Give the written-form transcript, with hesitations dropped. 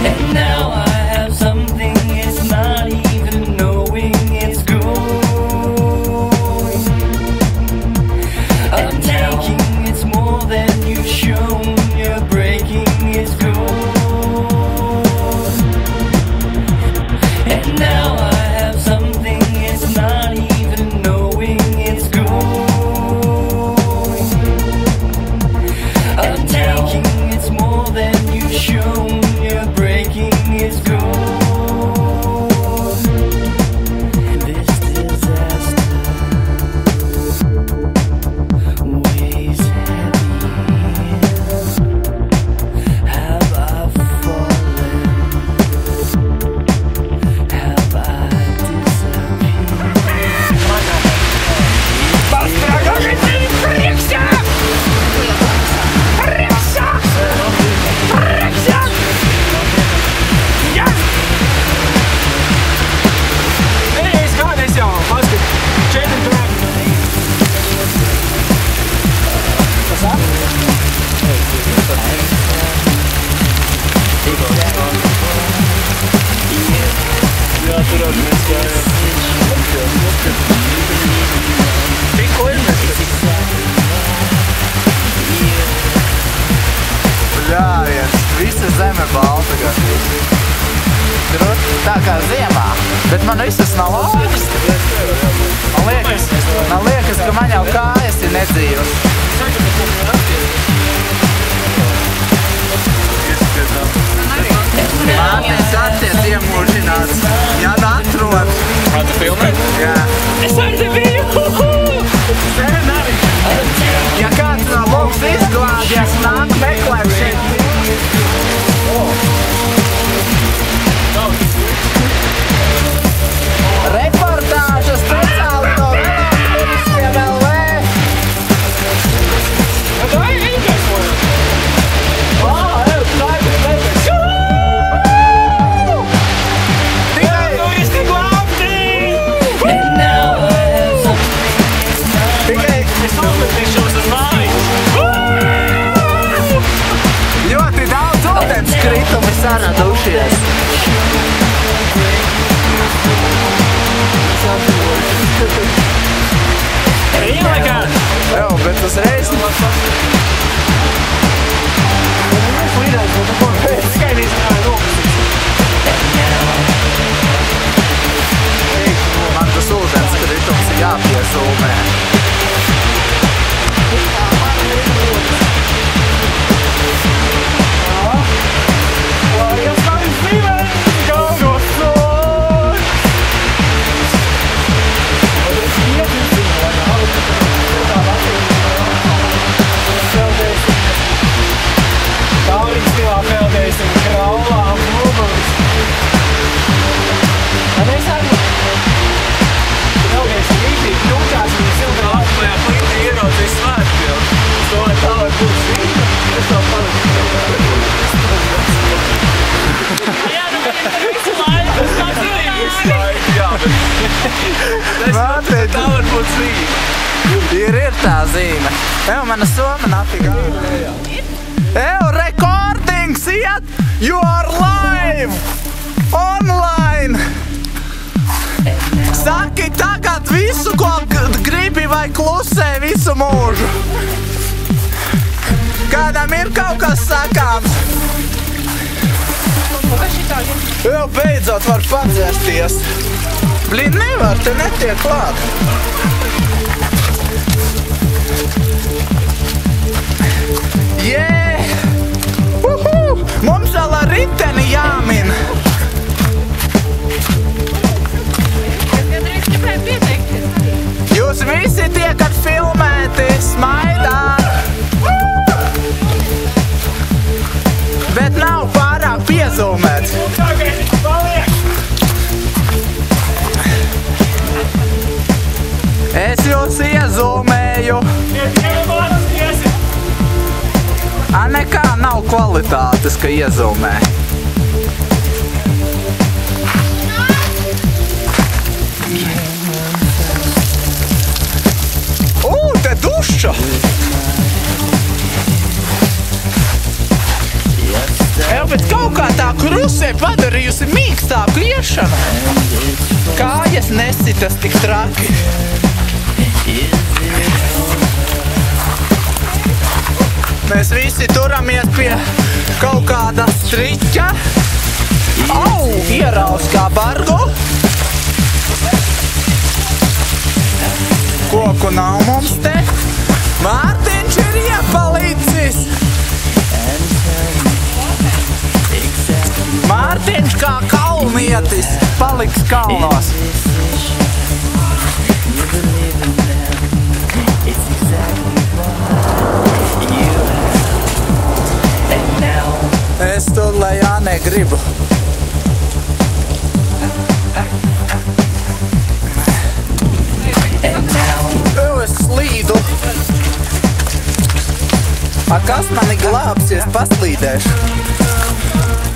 And now I have something it's not even knowing it's going. I'm taking it's more than you've shown. You're breaking it's going. And now I have something it's not even knowing it's going. I'm taking it's more than you've shown. You're breaking it's going. This disaster weighs heavy. Have I fallen? Have I disappeared? Bļāviens, visa zeme balta gandrīz. Grūti tā kā ziemā, bet man visas nav augsti. Man liekas, ka man jau kājas ir nedzīvas. Mārtiņš atties iemūžināts. Jā, atrod. Kāda filmē? Jā. Es arī te biju! Ja kāds no mums izglābjas, nāk meklēt šeit. Reportāža speciāli no Veloturiskiem LV. Ļoti daudz ūdens kritumi saradušies. Jā, bet uzreiz. Man tas ūdens kritums ir jāpiesūmē. Ir tā zīme. Evo, mana soma nafigā. Evo, recordings iet! You are live! Online! Saki tagad visu, ko gribi vai klusē visu mūžu. Kādam ir kaut kas sakāms? Evo, beidzot var padzēsties. Blin, nevar, te netiek klāt. Jē! Mums vēl ar riteni jāmin. Jūs visi tiekat filmēti, smaidāt. Bet nav pārāk piezūmēts. Es jūs iezūmēju. Nekā nav kvalitātes, ka iezūmē. Te duša! Jā, bet kaut kā tā krusē padarījusi mīkstāku iešanu. Kājas nesitas tik traki. Mēs visi turamies pie kaut kāda striķa. Au, ieraus kā bargu. Koku nav mums te. Mārtiņš ir iepalicis. Mārtiņš kā kalnietis paliks kalnos. Es tur lejā negribu. Es slīdu. A kas mani glābs, ja es paslīdēšu?